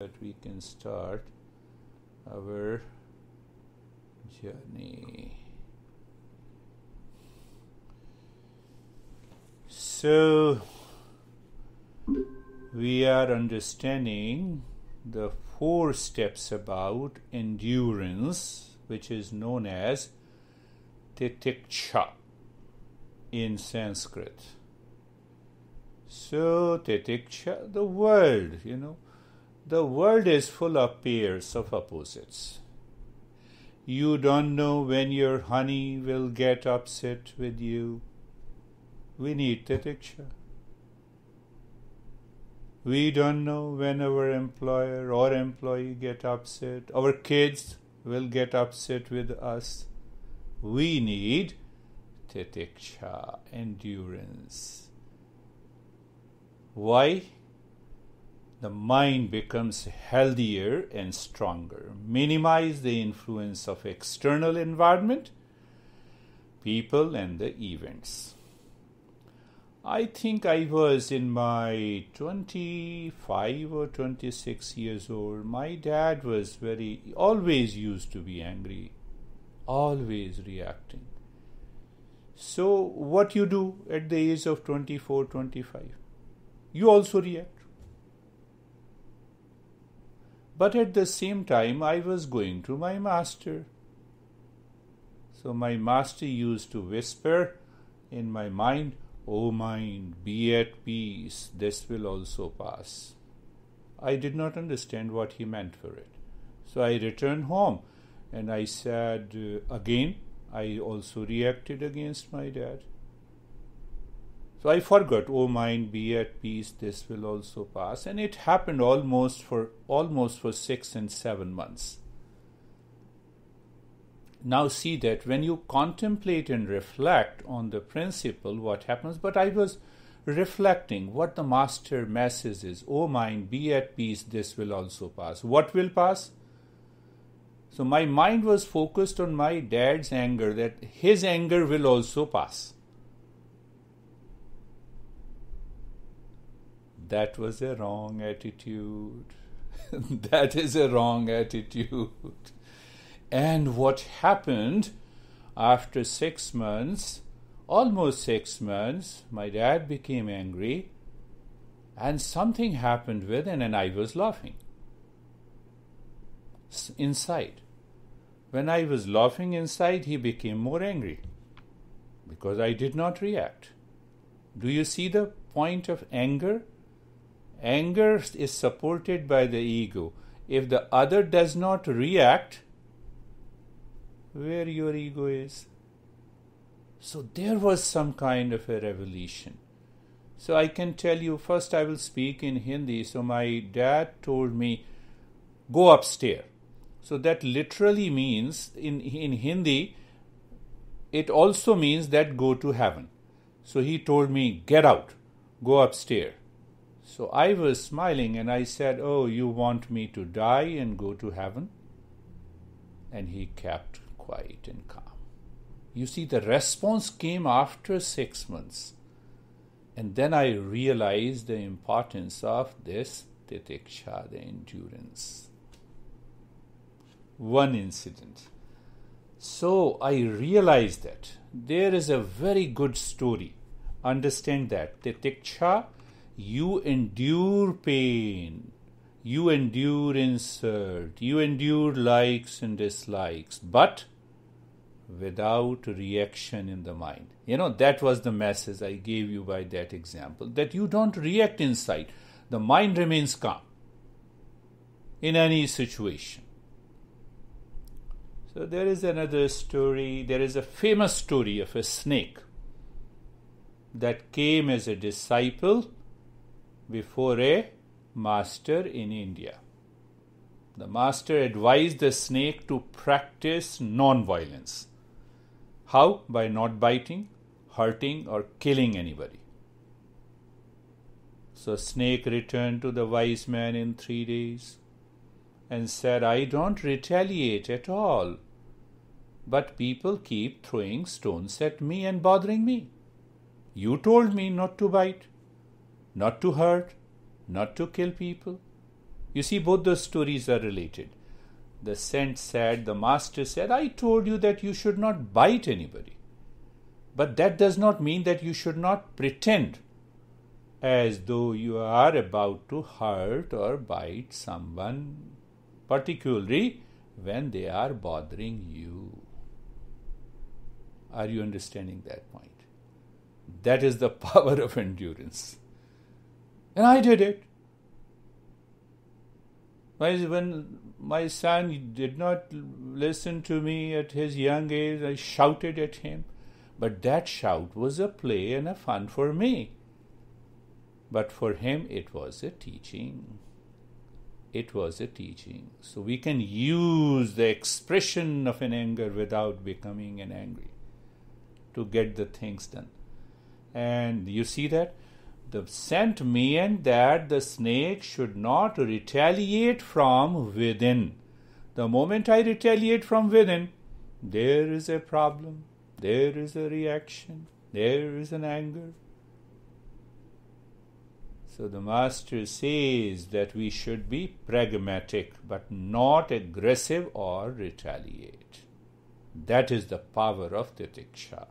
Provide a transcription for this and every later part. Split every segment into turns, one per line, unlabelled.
that we can start our journey. So, we are understanding the 4 steps about endurance, which is known as titiksha in Sanskrit. So, titiksha, the world, the world is full of pairs of opposites. You don't know when your honey will get upset with you. We need titiksha. We don't know when our employer or employee get upset. Our kids will get upset with us. We need titiksha, endurance. Why? The mind becomes healthier and stronger. Minimize the influence of external environment, people and the events. I think I was in my 25 or 26 years old. My dad was always used to be angry, always reacting. So what you do at the age of 24, 25? You also react. But at the same time, I was going to my master. So my master used to whisper in my mind, "O mind, be at peace, this will also pass." I did not understand what he meant for it. So I returned home and I said, again, I also reacted against my dad. So I forgot, "O mind, be at peace, this will also pass." And it happened almost for 6 and 7 months. Now see that when you contemplate and reflect on the principle, what happens? But I was reflecting what the master message is. "O mind, be at peace, this will also pass." What will pass? So my mind was focused on my dad's anger, that his anger will also pass. That was a wrong attitude. That is a wrong attitude. And what happened after 6 months, almost 6 months, my dad became angry and something happened within and I was laughing inside. When I was laughing inside, he became more angry because I did not react. Do you see the point of anger? Anger is supported by the ego. If the other does not react, where your ego is. So there was some kind of a revelation. So I can tell you, first I will speak in Hindi. So my dad told me, "Go upstairs." So that literally means, in Hindi, it also means that go to heaven. So he told me, "Get out, go upstairs." So I was smiling and I said, "Oh, you want me to die and go to heaven?" And he kept quiet and calm. You see, the response came after 6 months. And then I realized the importance of this titiksha, the endurance. One incident. So I realized that there is a very good story. Understand that. Titiksha, you endure pain. You endure insult. You endure likes and dislikes. But without reaction in the mind. That was the message I gave you by that example. That you don't react inside. The mind remains calm in any situation. So there is another story. There is a famous story of a snake that came as a disciple before a master in India. The master advised the snake to practice non-violence. How? By not biting, hurting or killing anybody. So snake returned to the wise man in 3 days and said, "I don't retaliate at all, but people keep throwing stones at me and bothering me. You told me not to bite, not to hurt, not to kill people. You see, both those stories are related. The saint said, the master said, I told you that you should not bite anybody. But that does not mean that you should not pretend as though you are about to hurt or bite someone, particularly when they are bothering you. Are you understanding that point? That is the power of endurance. And I did it. When my son did not listen to me at his young age, I shouted at him. But that shout was a play and a fun for me. But for him, it was a teaching. It was a teaching. So we can use the expression of an anger without becoming an angry to get the things done. And you see that? The saint meant that the snake should not retaliate from within. The moment I retaliate from within, there is a problem, there is a reaction, there is an anger. So the master says that we should be pragmatic but not aggressive or retaliate. That is the power of titiksha.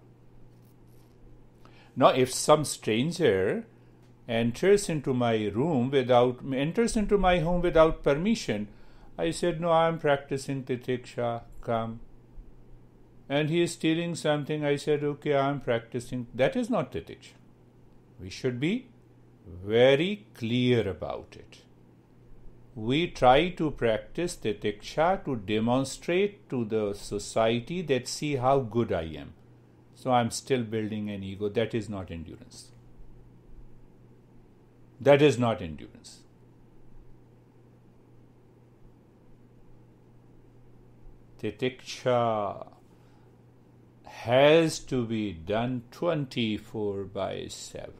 Now, if some stranger enters into my home without permission, I said, no, I am practicing titiksha, come. And he is stealing something, I said, okay, I am practicing. That is not titiksha. We should be very clear about it. We try to practice titiksha to demonstrate to the society that see how good I am. So I am still building an ego. That is not endurance. That is not endurance. Titiksha has to be done 24/7.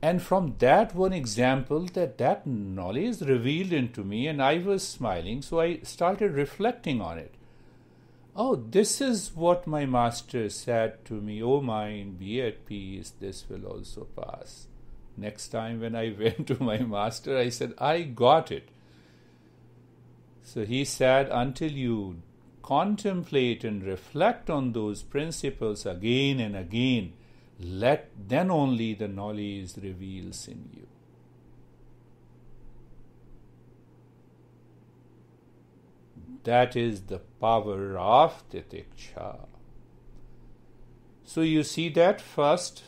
And from that one example, that knowledge revealed into me, and I was smiling, so I started reflecting on it. Oh, this is what my master said to me. Oh mind, be at peace, this will also pass. Next time when I went to my master, I said, I got it. So he said, until you contemplate and reflect on those principles again and again, then only the knowledge reveals in you. That is the power of titiksha. So you see that first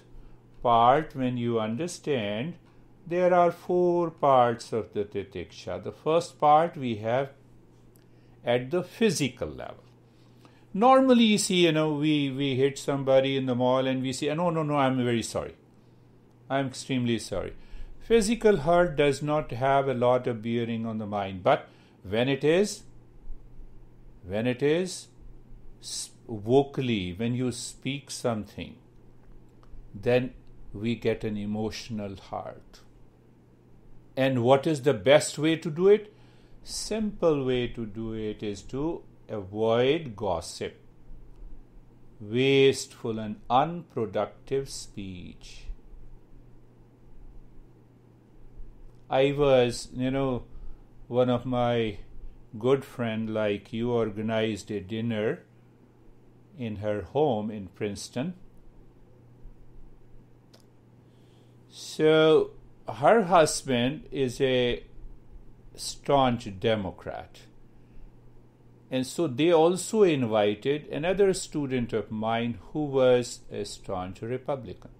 part, when you understand, there are 4 parts of the titiksha. The first part we have at the physical level. Normally, you see, we hit somebody in the mall and we say, no, I'm very sorry. I'm extremely sorry. Physical hurt does not have a lot of bearing on the mind, but when it is vocally, when you speak something, then we get an emotional hurt. And what is the best way to do it? Simple way to do it is to avoid gossip, wasteful and unproductive speech. I was, one of my good friend like you organized a dinner in her home in Princeton. So her husband is a staunch Democrat. And so they also invited another student of mine who was a staunch Republican.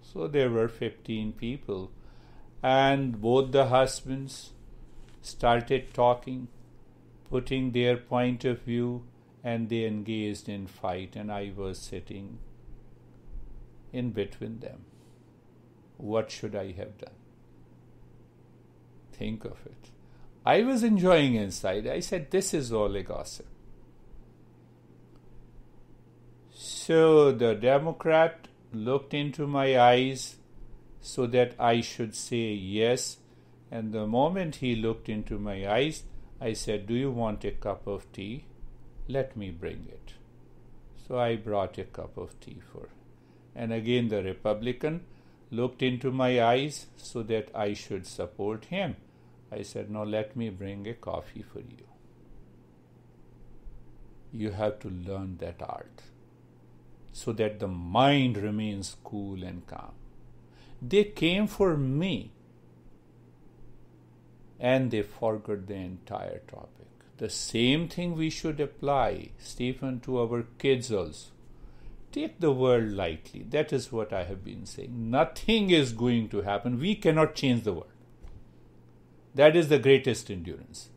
So there were 15 people. And both the husbands started talking, putting their point of view, and they engaged in fight. And I was sitting in between them. What should I have done? Think of it. I was enjoying inside. I said, this is all a gossip. So the Democrat looked into my eyes so that I should say yes. And the moment he looked into my eyes, I said, do you want a cup of tea? Let me bring it. So I brought a cup of tea for him. And again the Republican looked into my eyes so that I should support him. I said, "No, let me bring a coffee for you. You have to learn that art so that the mind remains cool and calm." They came for me and they forgot the entire topic. The same thing we should apply, Stephen, to our kids also. Take the world lightly. That is what I have been saying. Nothing is going to happen. We cannot change the world. That is the greatest endurance.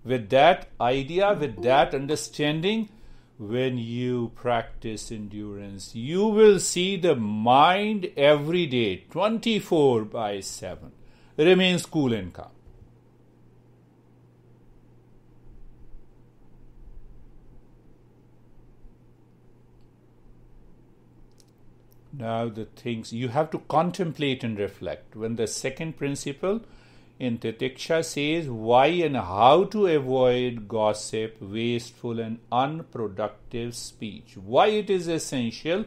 With that idea, with that understanding, when you practice endurance, you will see the mind every day, 24/7, remains cool and calm. Now the things you have to contemplate and reflect. When the second principle in titiksha says why and how to avoid gossip, wasteful and unproductive speech. Why it is essential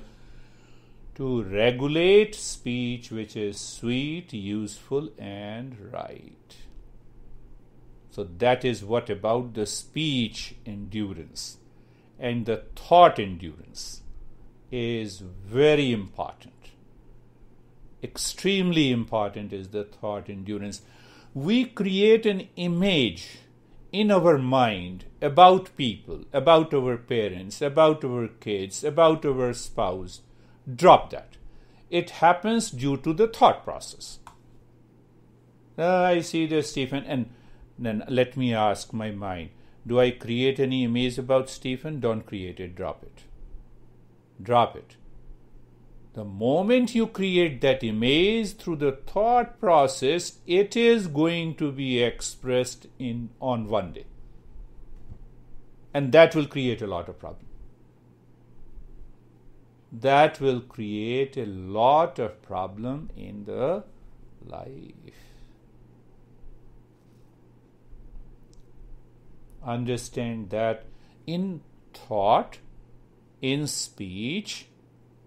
to regulate speech which is sweet, useful and right. So that is what about the speech endurance and the thought endurance is very important. Extremely important is the thought endurance. We create an image in our mind about people, about our parents, about our kids, about our spouse. Drop that. It happens due to the thought process. I see this, Stephen, and then let me ask my mind, do I create any image about Stephen? Don't create it, drop it. Drop it. The moment you create that image through the thought process, it is going to be expressed on one day. And that will create a lot of problem. That will create a lot of problem in the life. Understand that in thought, in speech,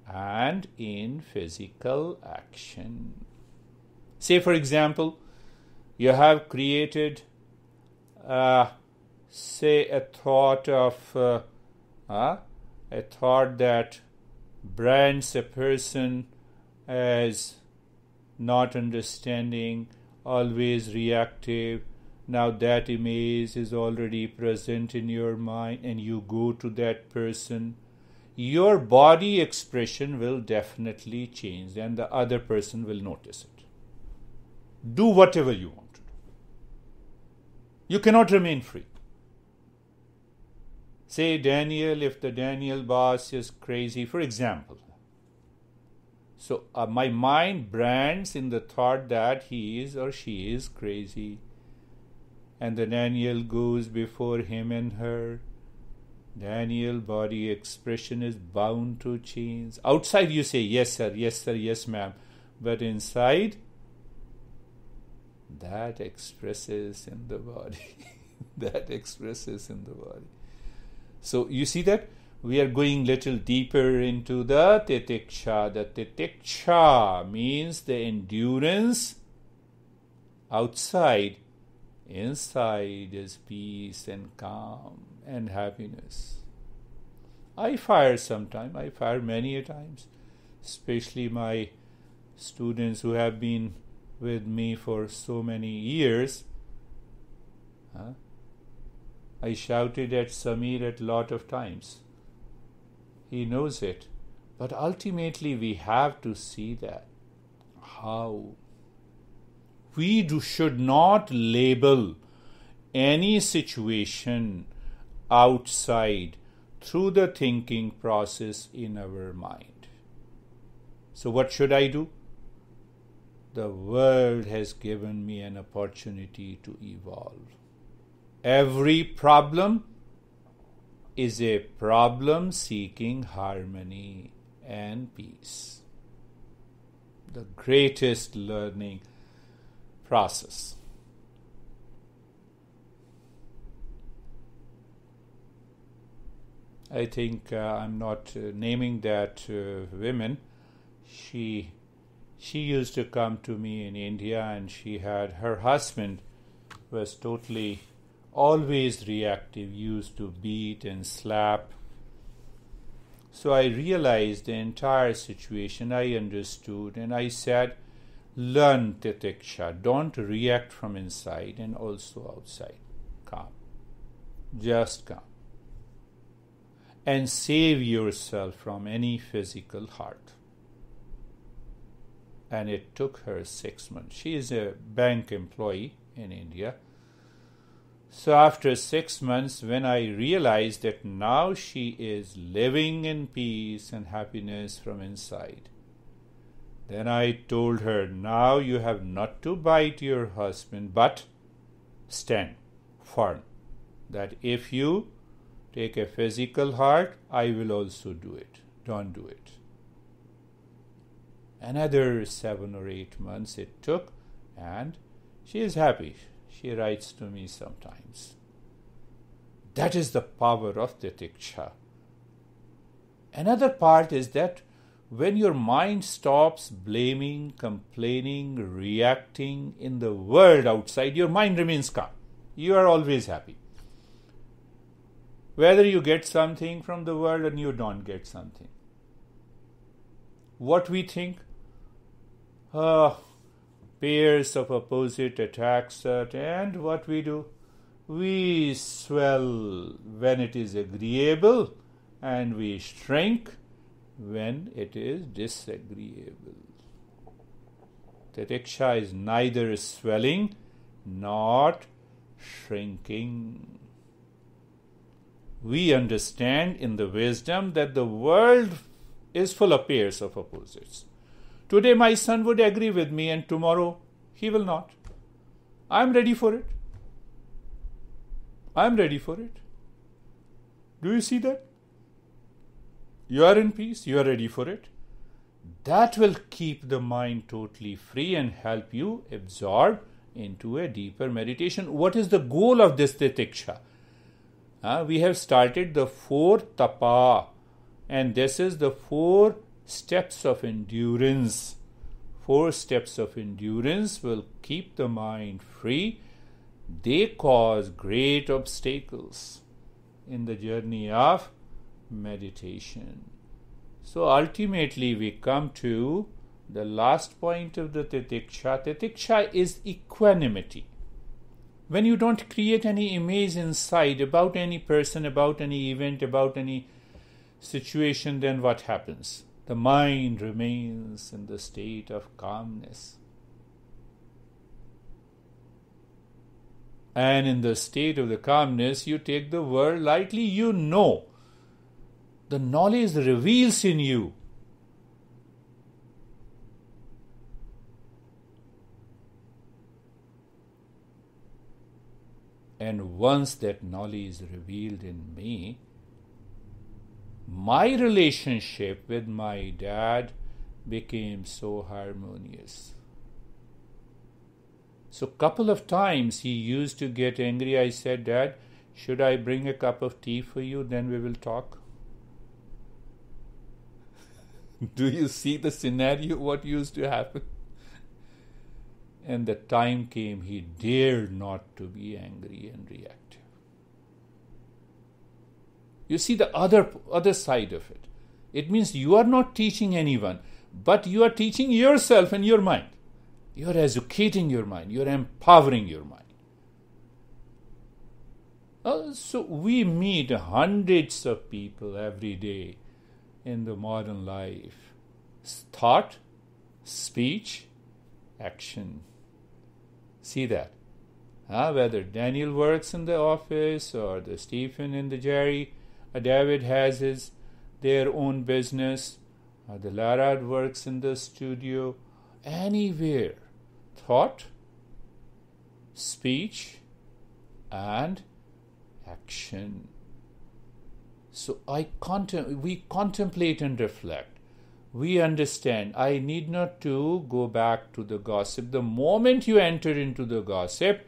and in physical action. Say, for example, you have created, say, a thought that brands a person as not understanding, always reactive. Now that image is already present in your mind and you go to that person. Your body expression will definitely change and the other person will notice it. Do whatever you want to do. You cannot remain free. Say Daniel, if the Daniel boss is crazy, for example. So my mind brands in the thought that he is or she is crazy. And the Daniel goes before him and her. Daniel body expression is bound to change. Outside you say, yes sir, yes ma'am. But inside, that expresses in the body. That expresses in the body. So you see that? We are going little deeper into the titiksha. The titiksha means the endurance outside. Inside is peace and calm and happiness. I fire sometime. I fire many a times. Especially my students who have been with me for so many years. I shouted at Samir at a lot of times. He knows it. But ultimately we have to see that. How? We should not label any situation outside through the thinking process in our mind. So what should I do? The world has given me an opportunity to evolve. Every problem is a problem seeking harmony and peace. The greatest learning process. I think I'm not naming that women. She She used to come to me in India, and her husband was totally always reactive, used to beat and slap. So I realized the entire situation, I understood, and I said, learn titiksha, don't react from inside and also outside. Calm. Just calm. And save yourself from any physical hurt. And it took her 6 months. She is a bank employee in India. So after 6 months, when I realized that now she is living in peace and happiness from inside, then I told her, now you have not to bite your husband, but stand firm. That if you take a physical hurt, I will also do it. Don't do it. Another 7 or 8 months it took, and she is happy. She writes to me sometimes. That is the power of titiksha. Another part is that when your mind stops blaming, complaining, reacting in the world outside, your mind remains calm. You are always happy. Whether you get something from the world or you don't get something. What we think? Pairs of opposite attacks us, and what we do? We swell when it is agreeable, and we shrink when it is disagreeable. Titiksha is neither swelling nor shrinking. We understand in the wisdom that the world is full of pairs of opposites. Today my son would agree with me and tomorrow he will not. I am ready for it. I am ready for it. Do you see that? You are in peace, you are ready for it. That will keep the mind totally free and help you absorb into a deeper meditation. What is the goal of this titiksha? We have started the 4 tapa, and this is the 4 steps of endurance. 4 steps of endurance will keep the mind free. They cause great obstacles in the journey of meditation. So ultimately we come to the last point of the titiksha. Titiksha is equanimity. When you don't create any image inside about any person, about any event, about any situation, then what happens? The mind remains in the state of calmness. And in the state of the calmness, you take the world lightly. You know. The knowledge reveals in you. And once that knowledge is revealed in me, my relationship with my dad became so harmonious. So couple of times he used to get angry. I said, Dad, should I bring a cup of tea for you? Then we will talk. Do you see the scenario, what used to happen? And the time came, he dared not to be angry and reactive. You see the other side of it. It means you are not teaching anyone, but you are teaching yourself and your mind. You are educating your mind. You are empowering your mind. So we meet hundreds of people every day in the modern life. Thought, speech, action. See that? Whether Daniel works in the office or the Stephen and the Jerry, David has their own business, the Lara works in the studio, anywhere. Thought, speech, and action. So we contemplate and reflect. We understand, I need not to go back to the gossip. The moment you enter into the gossip,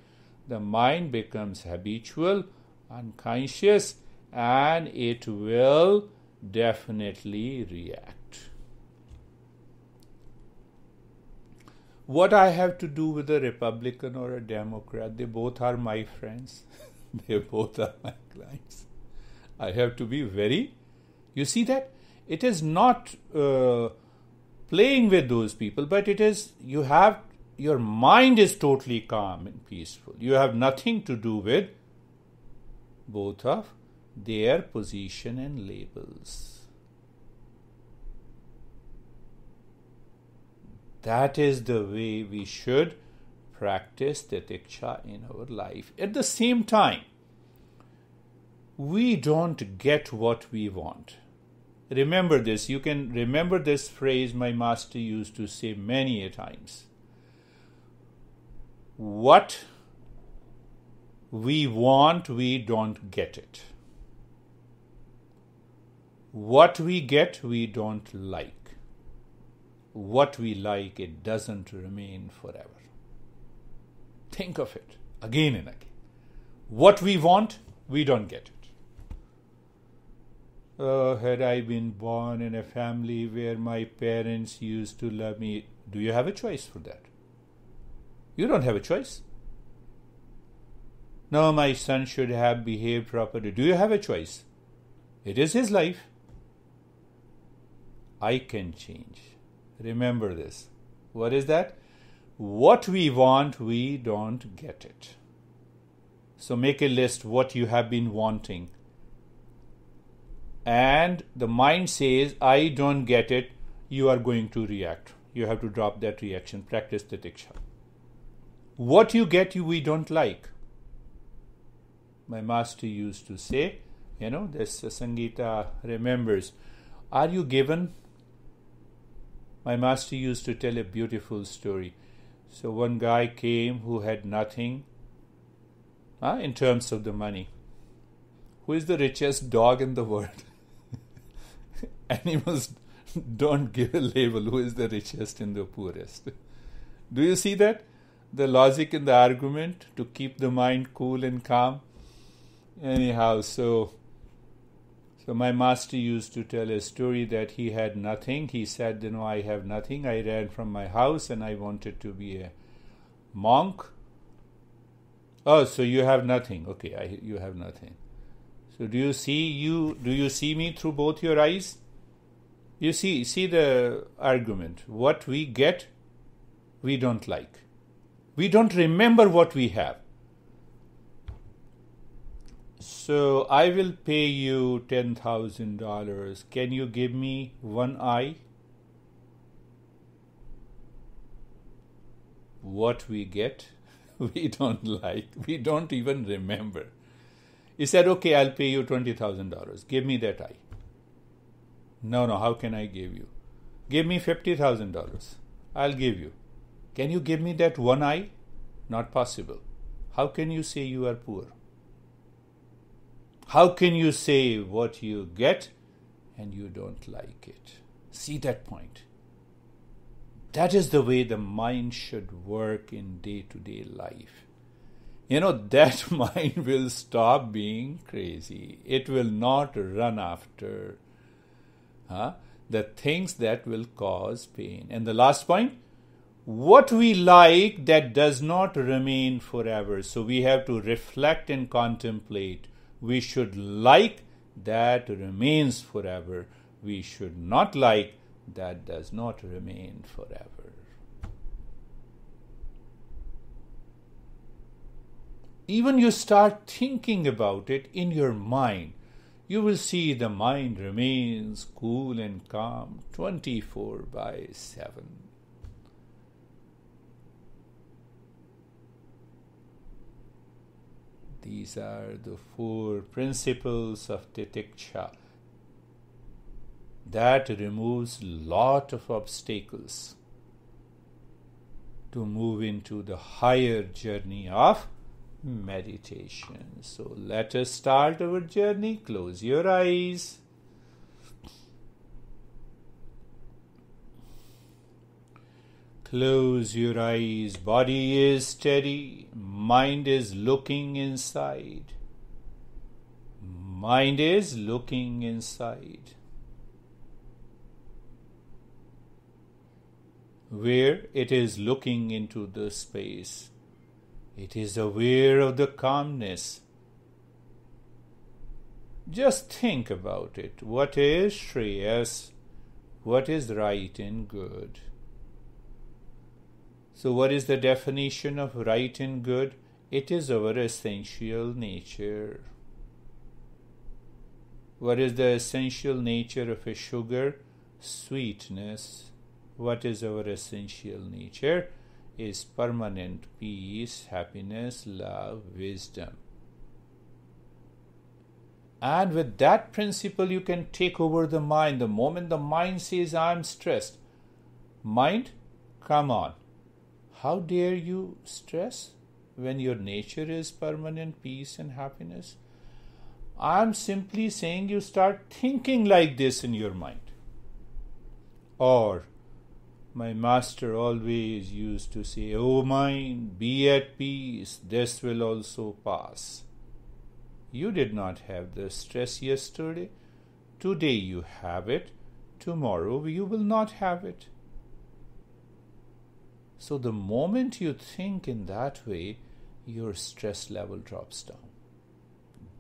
the mind becomes habitual, unconscious, and it will definitely react. What I have to do with a Republican or a Democrat? They both are my friends. They both are my clients. I have to be very... You see that? It is not playing with those people, but it is, your mind is totally calm and peaceful. You have nothing to do with both of their position and labels. That is the way we should practice titiksha in our life. At the same time, we don't get what we want. Remember this. You can remember this phrase my master used to say many a times. What we want, we don't get it. What we get, we don't like. What we like, it doesn't remain forever. Think of it again and again. What we want, we don't get it. Had I been born in a family where my parents used to love me, do you have a choice for that? You don't have a choice. No, my son should have behaved properly. Do you have a choice? It is his life. I can change. Remember this. What is that? What we want, we don't get it. So make a list what you have been wanting. And the mind says, I don't get it, you are going to react. You have to drop that reaction. Practice titiksha. What you get, we don't like. My master used to say, this Sangeeta remembers, are you given? My master used to tell a beautiful story. So one guy came who had nothing in terms of the money. Who is the richest dog in the world? Animals don't give a label who is the richest and the poorest. Do you see that? The logic in the argument to keep the mind cool and calm. Anyhow, so my master used to tell a story that he had nothing. He said, I have nothing. I ran from my house and I wanted to be a monk. Oh, so you have nothing. Okay, you have nothing. So do you see me through both your eyes? You see the argument. What we get, we don't like. We don't remember what we have. So I will pay you $10,000. Can you give me one eye? What we get, we don't like. We don't even remember. He said, okay, I'll pay you $20,000. Give me that eye. No, how can I give you? Give me $50,000. I'll give you. Can you give me that one eye? Not possible. How can you say you are poor? How can you say what you get and you don't like it? See that point? That is the way the mind should work in day-to-day life. That mind will stop being crazy. It will not run after the things that will cause pain. And the last point, what we like, that does not remain forever. So we have to reflect and contemplate. We should like that remains forever. We should not like that does not remain forever. Even you start thinking about it in your mind, you will see the mind remains cool and calm 24/7. These are the 4 principles of titiksha that removes lot of obstacles to move into the higher journey of meditation. So let us start our journey. Close your eyes. Close your eyes. Body is steady. Mind is looking inside. Mind is looking inside. where it is looking into the space. It is aware of the calmness. Just think about it. What is Shreyas? What is right and good? So what is the definition of right and good? It is our essential nature. What is the essential nature of a sugar? Sweetness. What is our essential nature? Is permanent peace, happiness, love, wisdom. And with that principle, you can take over the mind. The moment the mind says, I'm stressed, mind, come on. How dare you stress when your nature is permanent peace and happiness? I'm simply saying you start thinking like this in your mind. Or, my master always used to say, "O mind, be at peace, this will also pass." You did not have the stress yesterday. Today you have it. Tomorrow you will not have it. So the moment you think in that way, your stress level drops down.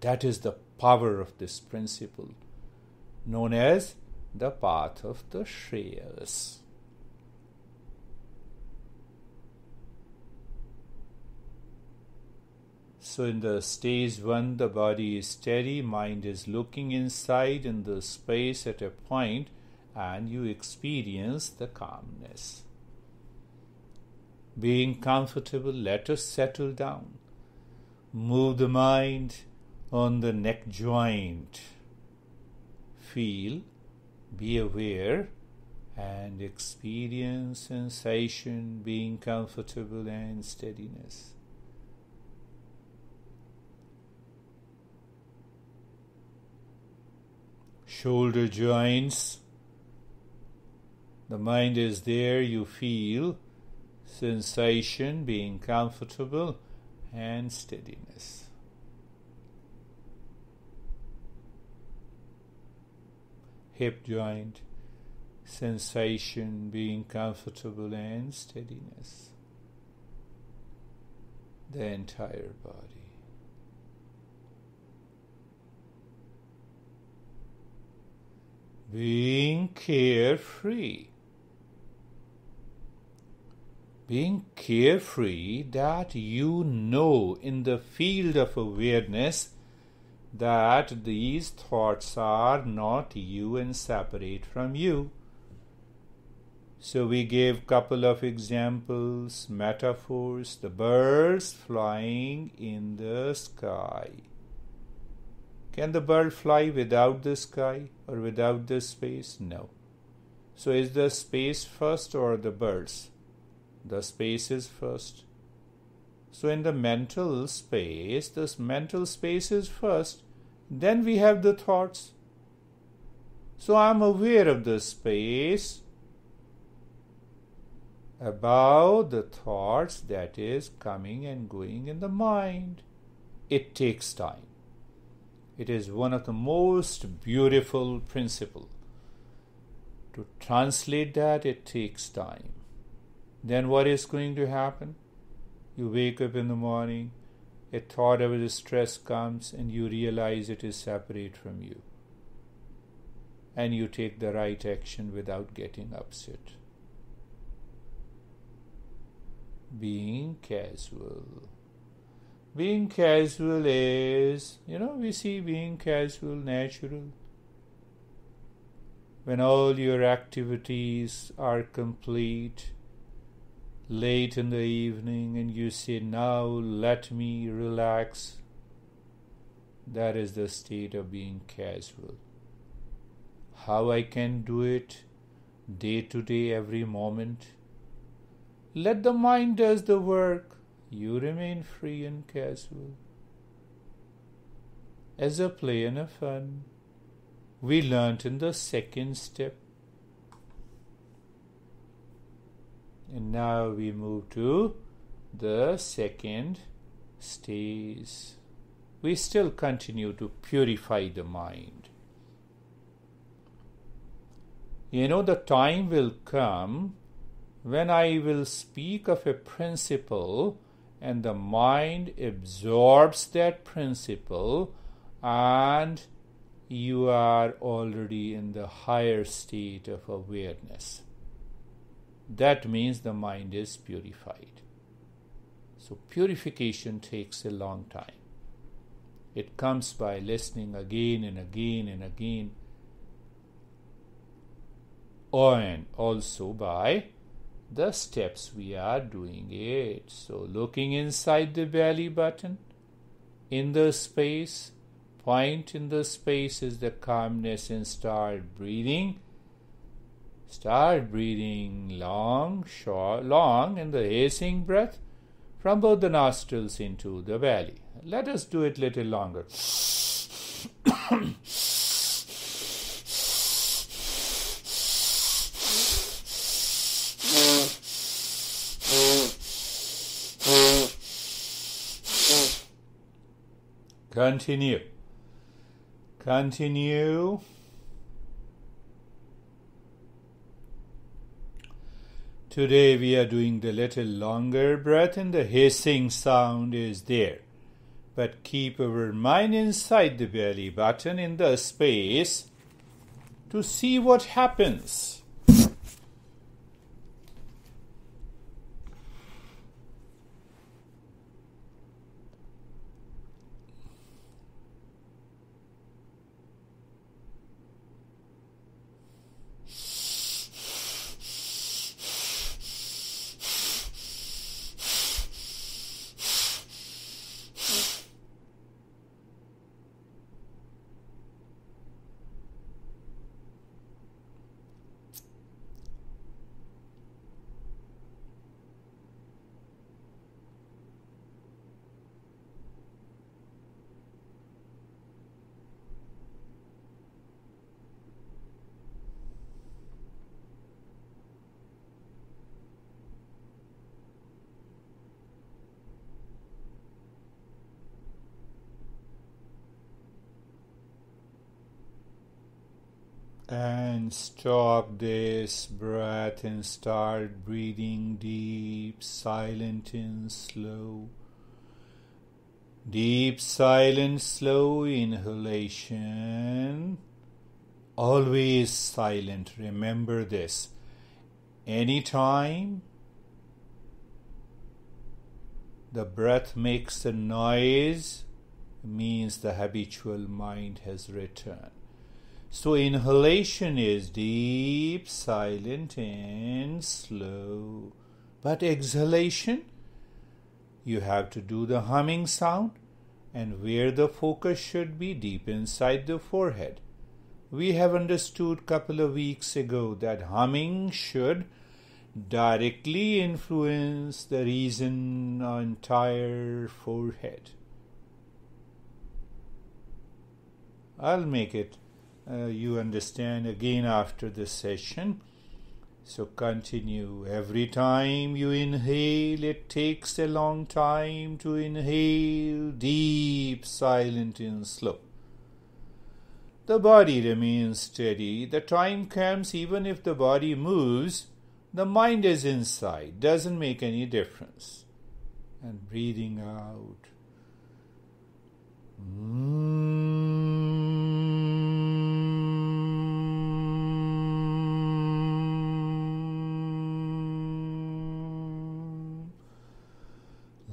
That is the power of this principle, known as the path of the Shreyas. So in the stage 1, the body is steady, mind is looking inside in the space at a point, and you experience the calmness. Being comfortable, let us settle down. Move the mind on the neck joint. Feel, be aware, and experience sensation, being comfortable and steadiness. Shoulder joints. The mind is there, you feel sensation, being comfortable and steadiness. Hip joint, sensation, being comfortable and steadiness. The entire body. Being carefree. Being carefree that you know in the field of awareness that these thoughts are not you and separate from you. So we gave couple of examples, metaphors, the birds flying in the sky. Can the bird fly without the sky or without the space? No. So is the space first or the birds? The space is first. So in the mental space, this mental space is first. Then we have the thoughts. So I am aware of the space, about the thoughts that is coming and going in the mind. It takes time. It is one of the most beautiful principles. To translate that, it takes time. Then what is going to happen? You wake up in the morning, a thought of the stress comes and you realize it is separate from you. And you take the right action without getting upset. Being casual. Being casual is, we see being casual natural. When all your activities are complete, late in the evening, and you say, now let me relax, that is the state of being casual. How I can do it day to day, every moment? Let the mind does the work. You remain free and casual. As a play and a fun, we learnt in the second step. And now we move to the second stage. We still continue to purify the mind. The time will come when I will speak of a principle and the mind absorbs that principle and you are already in the higher state of awareness. That means the mind is purified. So purification takes a long time. It comes by listening again and again and again, and also by the steps we are doing it. So looking inside the belly button, in the space, point in the space is the calmness, and start breathing. Start breathing long, short, long in the hissing breath from both the nostrils into the belly. Let us do it a little longer. Continue. Continue. Today we are doing the little longer breath and the hissing sound is there. But keep our mind inside the belly button in the space to see what happens. And stop this breath and start breathing deep, silent and slow. Deep, silent, slow inhalation. Always silent. Remember this. Anytime the breath makes a noise, means the habitual mind has returned. So inhalation is deep, silent and slow. But exhalation, you have to do the humming sound, and where the focus should be, deep inside the forehead. We have understood a couple of weeks ago that humming should directly influence the reason entire forehead. I'll make it you understand again after this session. So continue. Every time you inhale, it takes a long time to inhale, deep, silent and slow. The body remains steady. The time comes, even if the body moves, the mind is inside. Doesn't make any difference. And breathing out.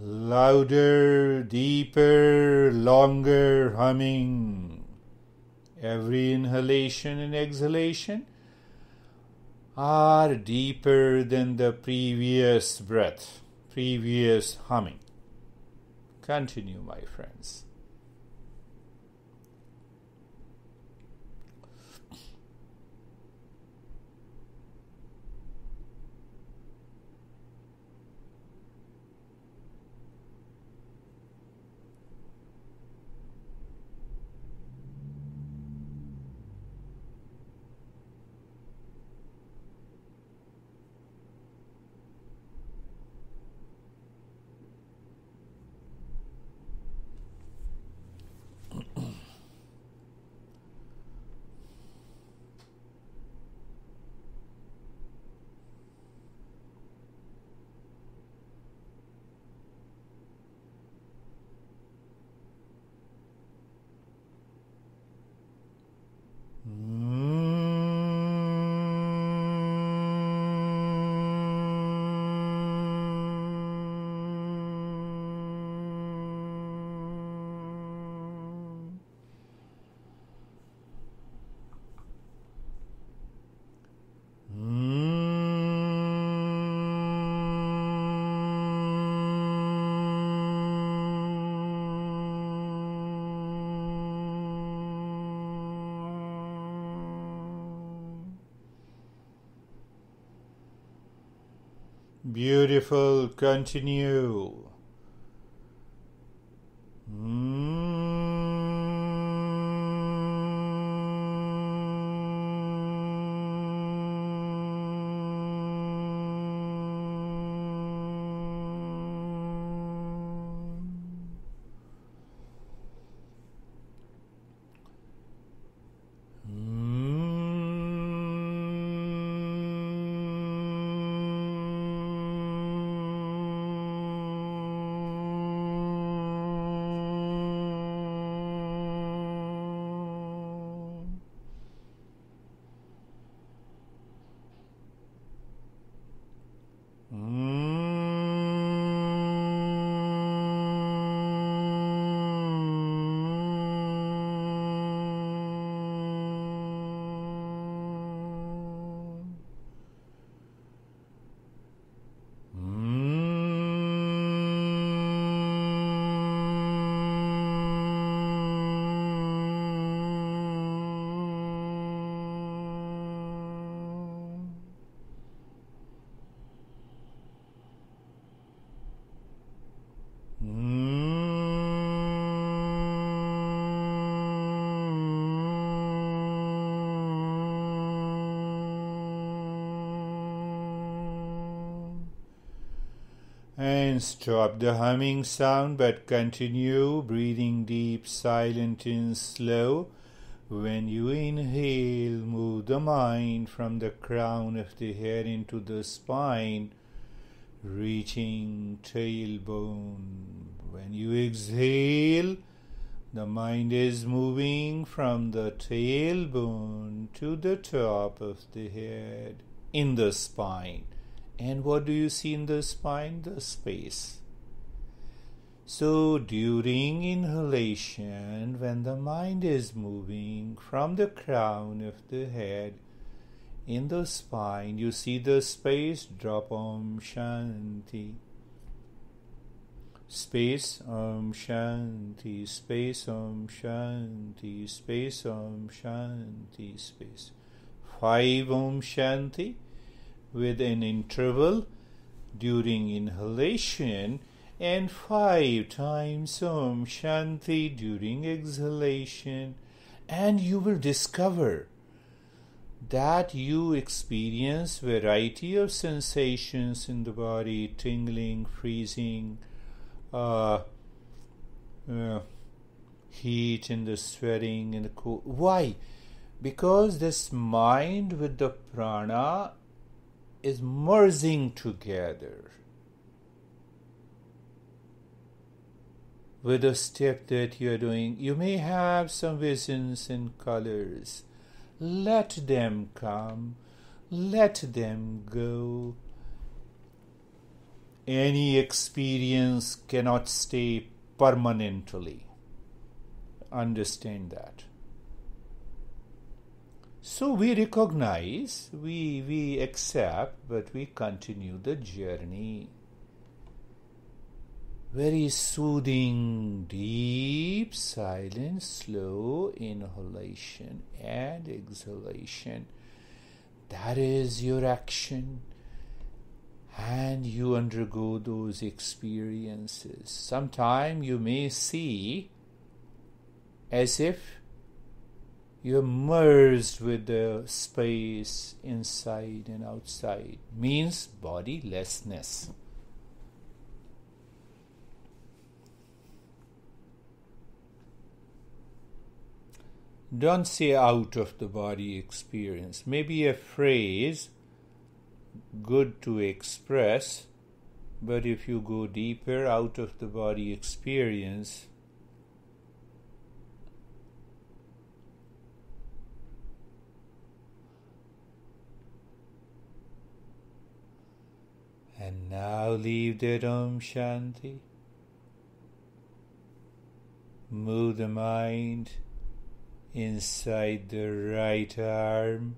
Louder, deeper, longer humming. Every inhalation and exhalation are deeper than the previous breath, previous humming. Continue, my friends. Beautiful. Continue. And stop the humming sound, but continue breathing deep, silent and slow. When you inhale, move the mind from the crown of the head into the spine, reaching tailbone. When you exhale, the mind is moving from the tailbone to the top of the head in the spine. And what do you see in the spine? The space. So during inhalation, when the mind is moving from the crown of the head in the spine, you see the space. Drop Om Shanti. Space Om Shanti. Space Om Shanti. Space Om Shanti. Space. 5 Om Shanti. With an interval during inhalation, and 5 times Om Shanti during exhalation, and you will discover that you experience variety of sensations in the body, tingling, freezing, heat in the sweating and the cold. Why? Because this mind with the prana is merging together with the step that you are doing. You may have some visions and colors. Let them come. Let them go. Any experience cannot stay permanently. Understand that. So we recognize, we accept, but we continue the journey. Very soothing, deep, silent, slow inhalation and exhalation. That is your action. And you undergo those experiences. Sometimes you may see as if you're merged with the space inside and outside. Means bodilessness. Don't say out of the body experience. Maybe a phrase good to express, but if you go deeper, out of the body experience, and now leave that Om Shanti. Move the mind inside the right arm.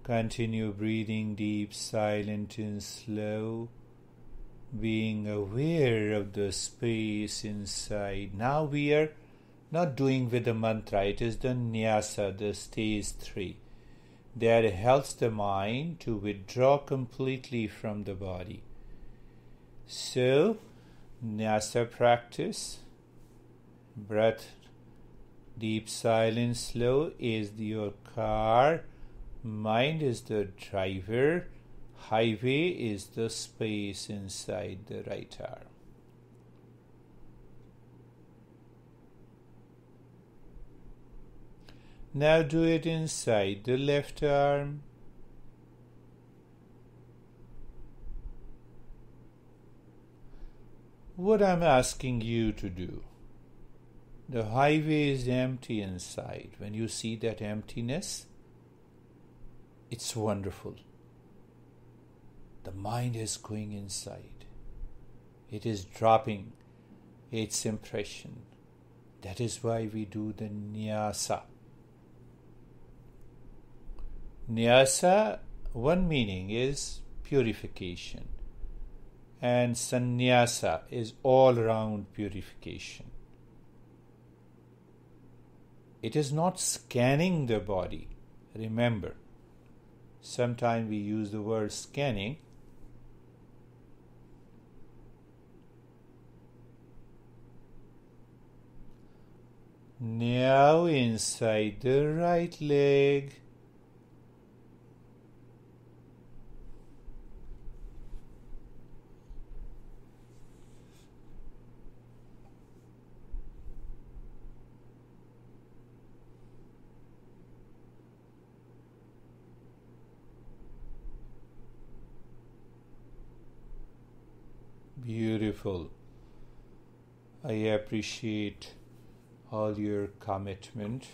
Continue breathing deep, silent and slow, being aware of the space inside. Now we are not doing with the mantra, it is the nyasa, the stage 3. that helps the mind to withdraw completely from the body. So, nyasa practice, breath, deep silence, slow is your car, mind is the driver, highway is the space inside the right arm. Now do it inside the left arm. What I'm asking you to do, the highway is empty inside. When you see that emptiness, it's wonderful. The mind is going inside. It is dropping its impression. That is why we do the nyasa. Nyasa, one meaning is purification, and sannyasa is all around purification. It is not scanning the body. Remember, sometimes we use the word scanning. Now inside the right leg. Beautiful. I appreciate all your commitment.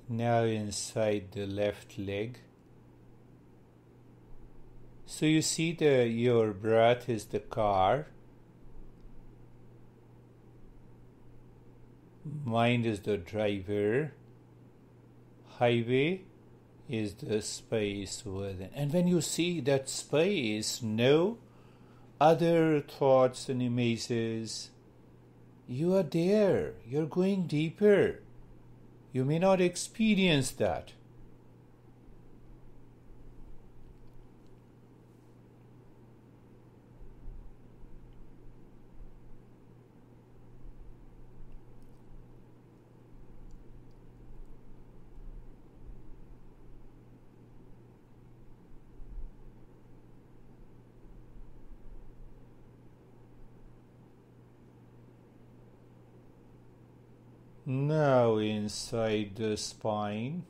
Now inside the left leg. So you see your breath is the car, mind is the driver, highway is the space within. And when you see that space, no other thoughts and images, you are there, you're going deeper. You may not experience that. Now inside the spine,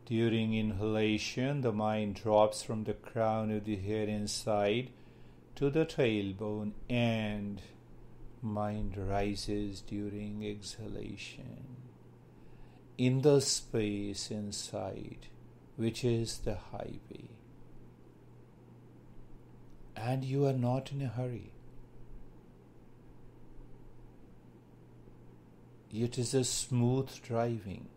during inhalation, the mind drops from the crown of the head inside to the tailbone, and mind rises during exhalation in the space inside, which is the highway. And you are not in a hurry. It is a smooth driving,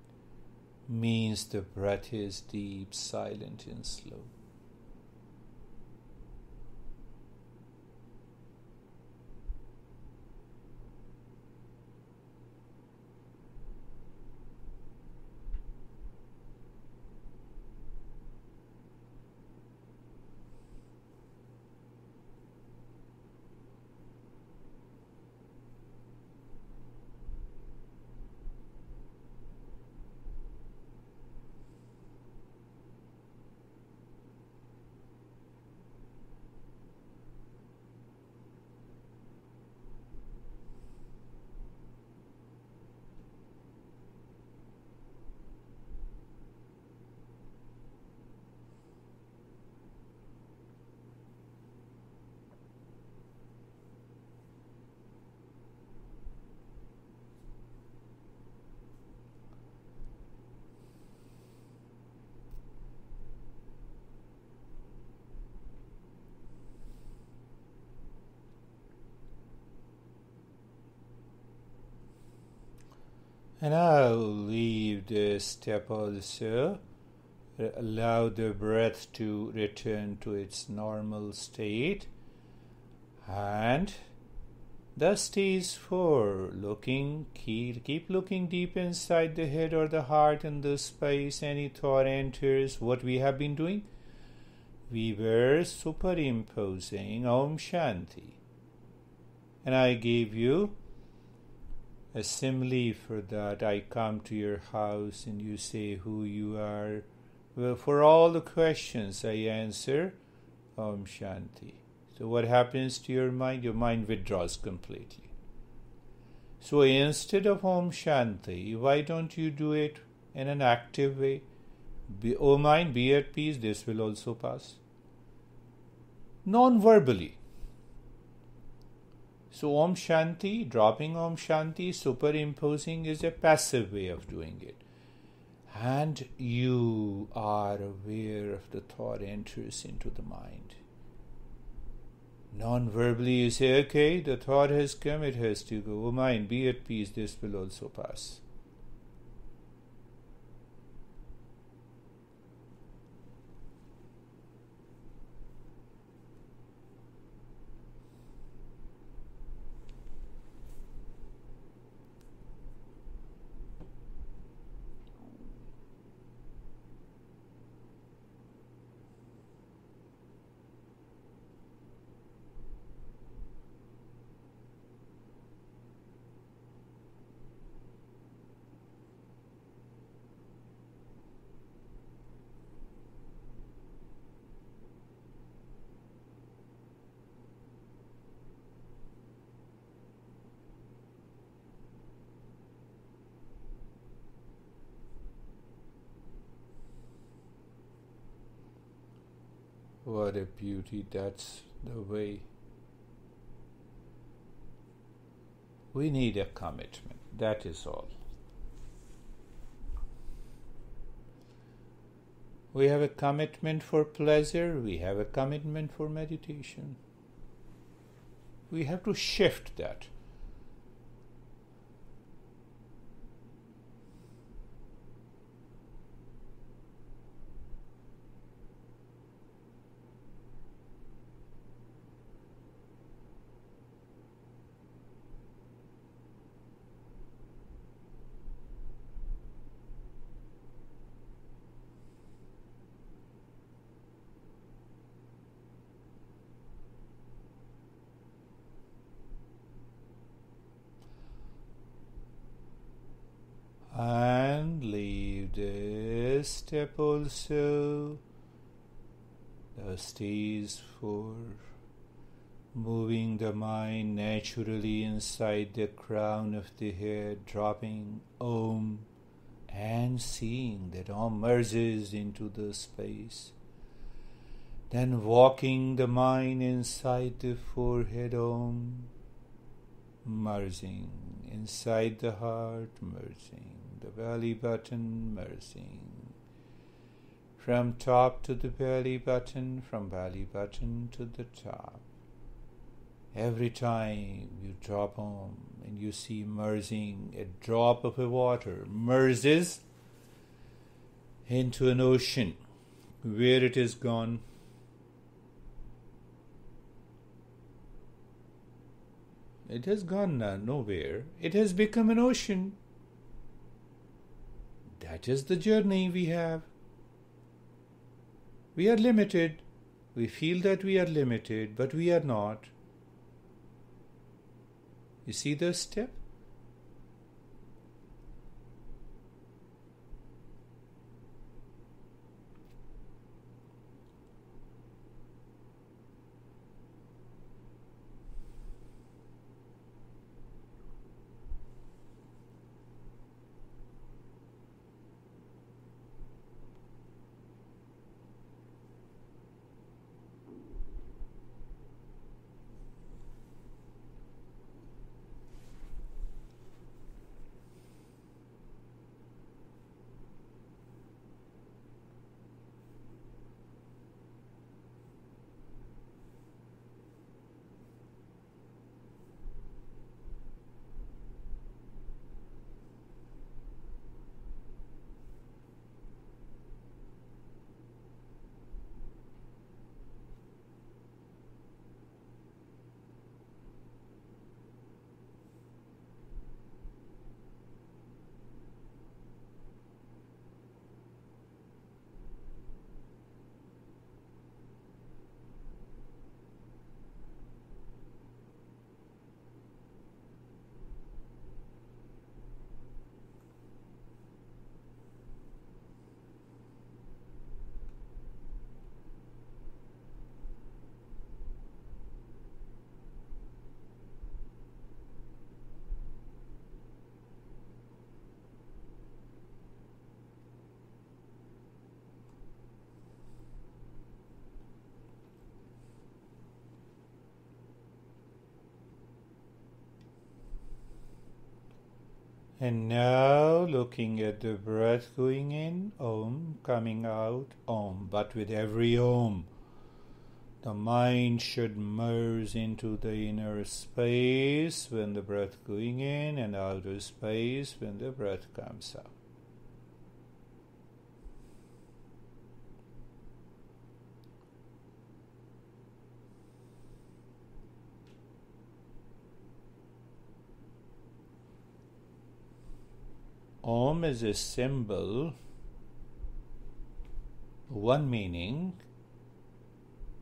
means the breath is deep, silent, and slow. And I'll leave the step also. Allow the breath to return to its normal state. And the stage 4, keep looking deep inside the head or the heart in the space any thought enters. What we have been doing? We were superimposing Om Shanti. And I gave you a simile for that. I come to your house and you say who you are. Well, for all the questions I answer Om Shanti. So what happens to your mind? Your mind withdraws completely. So instead of Om Shanti, why don't you do it in an active way? O mind, be at peace, this will also pass. Non-verbally. So Om Shanti, dropping Om Shanti, superimposing is a passive way of doing it. And you are aware of the thought enters into the mind. Non-verbally you say, okay, the thought has come, it has to go. Oh mind, be at peace, this will also pass. What a beauty, that's the way. We need a commitment, that is all. We have a commitment for pleasure, we have a commitment for meditation. We have to shift that. And leave this step also, the stage 4, moving the mind naturally inside the crown of the head, dropping Om and seeing that Om merges into the space. Then walking the mind inside the forehead, Om, merging inside the heart, merging the belly button, merging from top to the belly button, from belly button to the top. Every time you drop Om and you see merging, a drop of a water merges into an ocean. Where it is gone? It has gone nowhere. It has become an ocean. That is the journey we have. We are limited. We feel that we are limited, but we are not. You see the step? And now looking at the breath going in, Om, coming out, Om. But with every Om, the mind should merge into the inner space when the breath going in and outer space when the breath comes out. Om is a symbol, one meaning.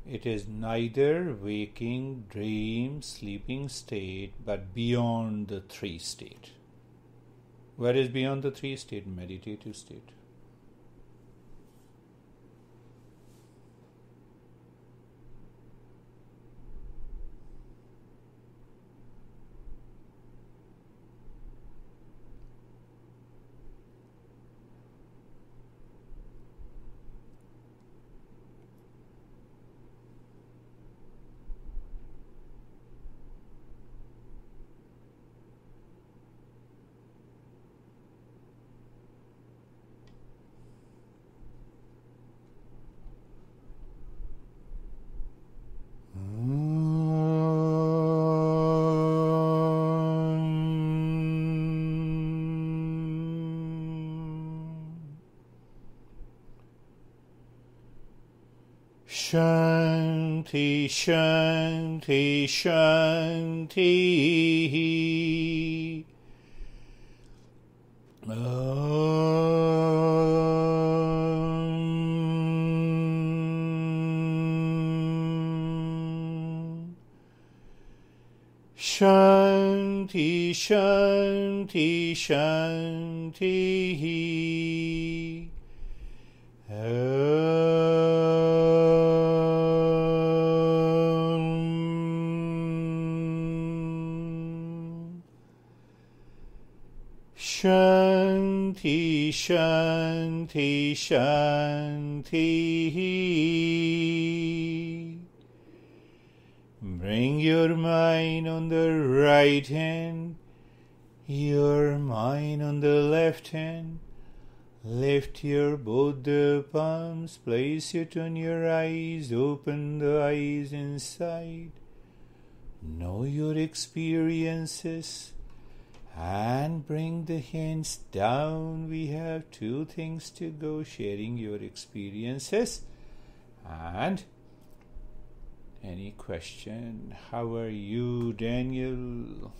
It is neither waking, dream, sleeping state, but beyond the three state. Where is beyond the three state? Meditative state. Shanti, Shanti, Shanti. Shanti, Shanti, Shanti. Shanti, Shanti, Shanti. Bring your mind on the right hand, your mind on the left hand. Lift your both the palms, place it on your eyes, open the eyes inside. Know your experiences and bring the hands down. We have two things to go, sharing your experiences and any question. How are you, Daniel?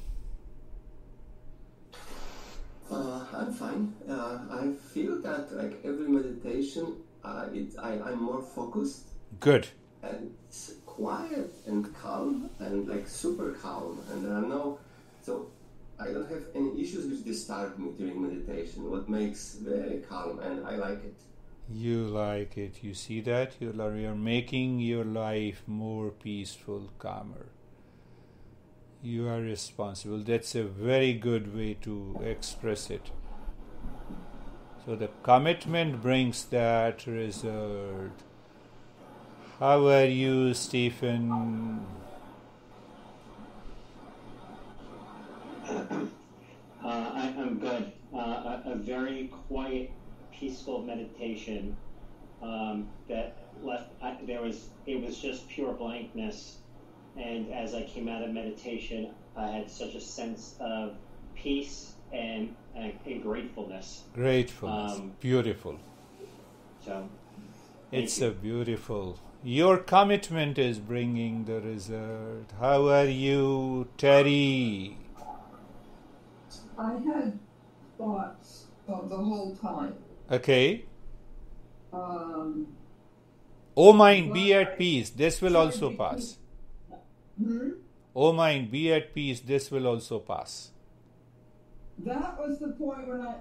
I'm fine. I feel that like every meditation, I'm more focused.
Good.
And it's quiet and calm and like super calm. And there are so I don't have any issues which disturb me during meditation. What makes very calm, and I like it.
You like it. You see that? You're making your life more peaceful, calmer. You are responsible. That's a very good way to express it. So the commitment brings that result. How are you, Stephen?
I'm good. A very quiet, peaceful meditation that left. It was just pure blankness. And as I came out of meditation, I had such a sense of peace and gratefulness.
Gratefulness. Beautiful.
So,
it's a beautiful. Your commitment is bringing the result. How are you, Terry?
I had thoughts the whole time.
Okay. Oh mind, be at peace. This will also pass. Oh mind, be at peace. This will also pass.
That was the point when I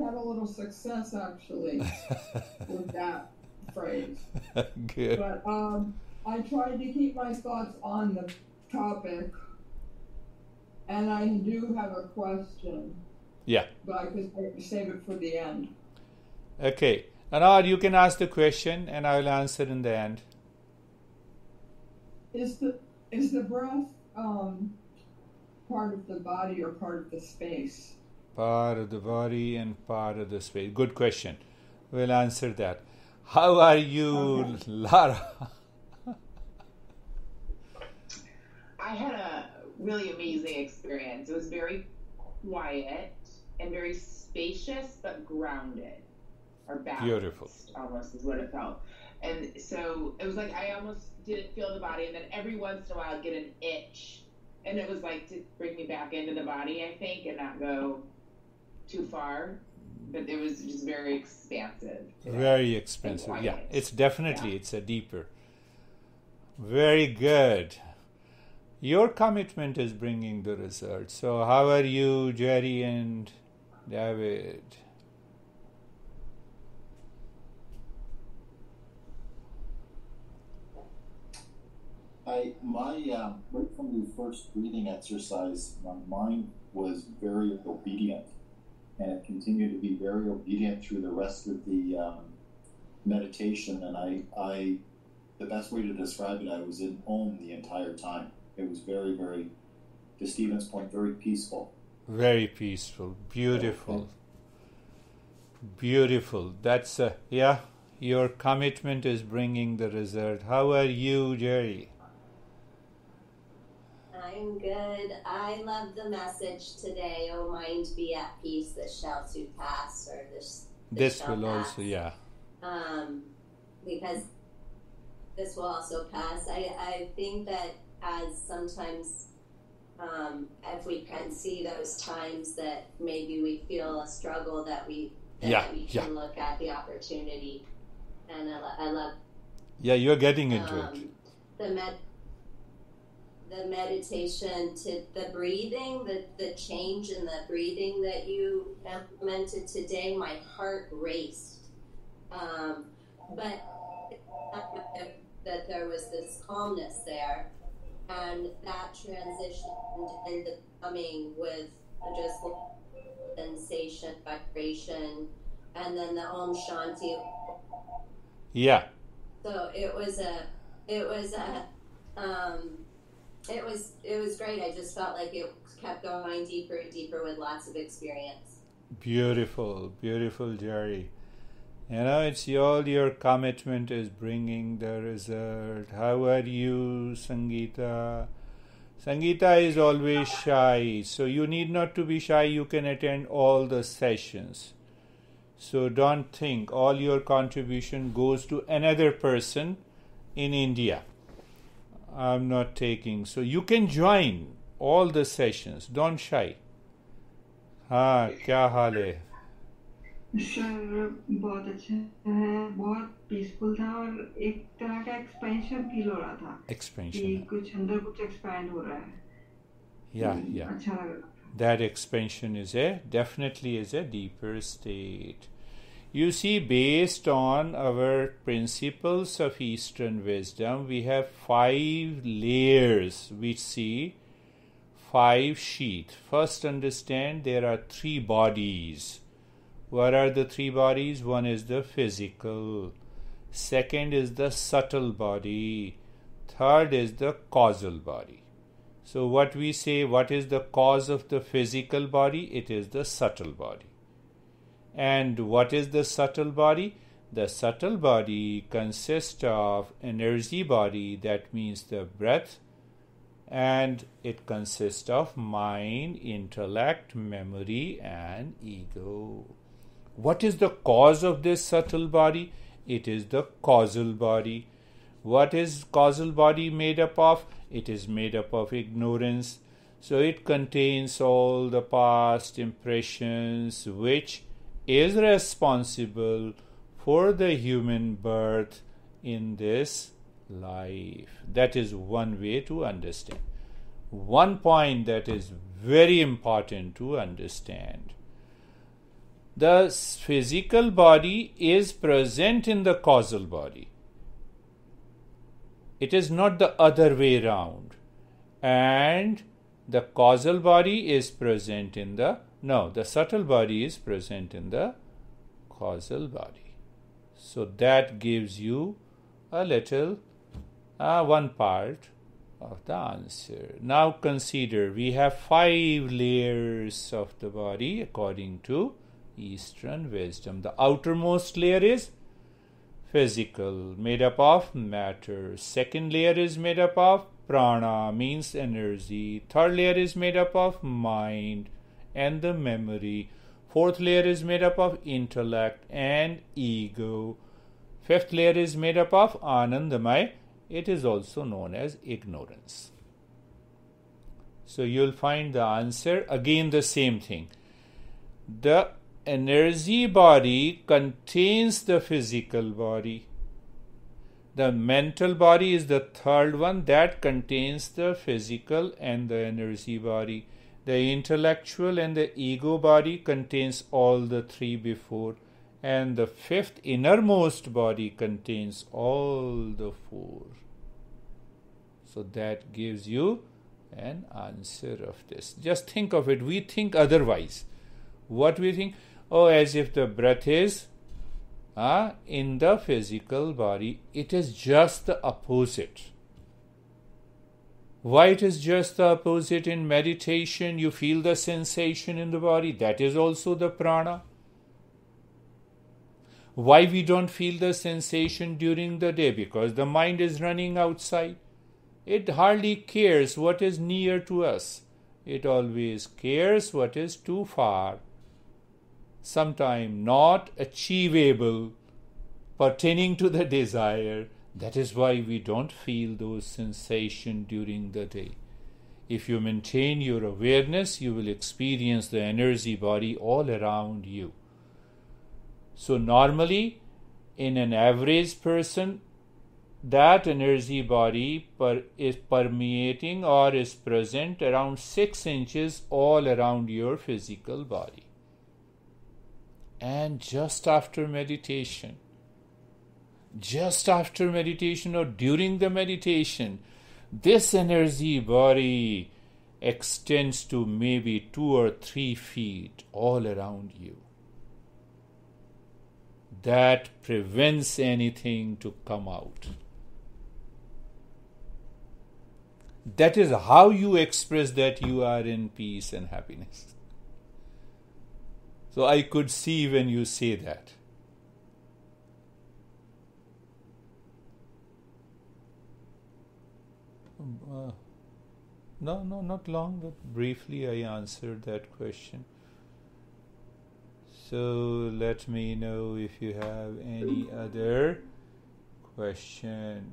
had a little success actually with that phrase.
Good.
But I tried to keep my thoughts on the topic, and I do have a question.
Yeah.
But I could save it for the end.
Okay. Anand, you can ask the question and I will answer in the end.
Is the breath part of the body or part of the space?
Part of the body and part of the space. Good question. We'll answer that. How are you, Lara?
I had a really amazing experience. It was very quiet and very spacious, but grounded or balanced.
Beautiful.
Almost is what it felt. And so it was like I almost didn't feel the body, and then every once in a while I'd get an itch. And it was like to bring me back into the body, I think, and not go too far. But it was just very expansive.
Very expensive. Yeah, it's definitely, it's a deeper. Very good. Your commitment is bringing the result. So how are you, Jerry and David?
Right from the first breathing exercise, my mind was very obedient, and it continued to be very obedient through the rest of the meditation. And I, the best way to describe it, I was in Om the entire time. It was very, very, to Stephen's point, very peaceful.
Very peaceful, beautiful, beautiful. That's your commitment is bringing the result. How are you, Jerry?
I'm good. I love the message today. Oh, mind be at peace, this shall soon pass, or this
will
pass.
Also, yeah.
Because this will also pass. I think that as sometimes, if we can see those times that maybe we feel a struggle, that we can look at the opportunity. And I love.
Yeah, you're getting into it.
The meditation, to the breathing, the change in the breathing that you implemented today, my heart raced. But that there was this calmness there, and that transitioned into coming with just sensation, vibration, and then the Om Shanti.
Yeah.
So it was great. I just felt like it kept going deeper and deeper with lots of experience.
Beautiful, beautiful, Jerry. It's all your commitment is bringing the result. How are you, Sangeeta? Sangeeta is always shy, so you need not to be shy. You can attend all the sessions. So don't think all your contribution goes to another person in India. I'm not taking. So you can join all the sessions. Don't shy. क्या हाल है?
Sir बहुत अच्छा है, बहुत peaceful था और एक तरह का एक्सपेंशन फील हो रहा था.
Expansion.
कि कुछ अंदर कुछ एक्सपैंड हो रहा है.
Yeah.
अच्छा लग रहा था.
That expansion definitely is a deeper state. You see, based on our principles of Eastern wisdom, we have 5 layers which see 5 sheaths. First, understand there are 3 bodies. What are the 3 bodies? One is the physical. Second is the subtle body. Third is the causal body. So what we say, what is the cause of the physical body? It is the subtle body. And what is the subtle body? The subtle body consists of energy body, that means the breath, and it consists of mind, intellect, memory, and ego. What is the cause of this subtle body? It is the causal body. What is causal body made up of? It is made up of ignorance. So it contains all the past impressions which is responsible for the human birth in this life. That is one way to understand. One point that is very important to understand. The physical body is present in the causal body. It is not the other way around. And the causal body is present in the subtle body is present in the causal body. So that gives you a little, one part of the answer. Now consider, we have 5 layers of the body according to Eastern wisdom. The outermost layer is physical, made up of matter. Second layer is made up of prana, means energy. Third layer is made up of mind and the memory. Fourth layer is made up of intellect and ego. Fifth layer is made up of anandamaya. It is also known as ignorance. So you'll find the answer again the same thing. The energy body contains the physical body. The mental body is the third one that contains the physical and the energy body. The intellectual and the ego body contains all the 3 before. And the 5th innermost body contains all the 4. So that gives you an answer of this. Just think of it. We think otherwise. What we think? Oh, as if the breath is in the physical body. It is just the opposite. Why it is just the opposite? In meditation, you feel the sensation in the body. That is also the prana. Why we don't feel the sensation during the day? Because the mind is running outside. It hardly cares what is near to us. It always cares what is too far, sometimes not achievable, pertaining to the desire. That is why we don't feel those sensations during the day. If you maintain your awareness, you will experience the energy body all around you. So normally, in an average person, that energy body is permeating or is present around 6 inches all around your physical body. And just after meditation or during the meditation, this energy body extends to maybe 2 or 3 feet all around you. That prevents anything to come out. That is how you express that you are in peace and happiness. So I could see when you say that. No, not long, but briefly I answered that question. So let me know if you have any other question.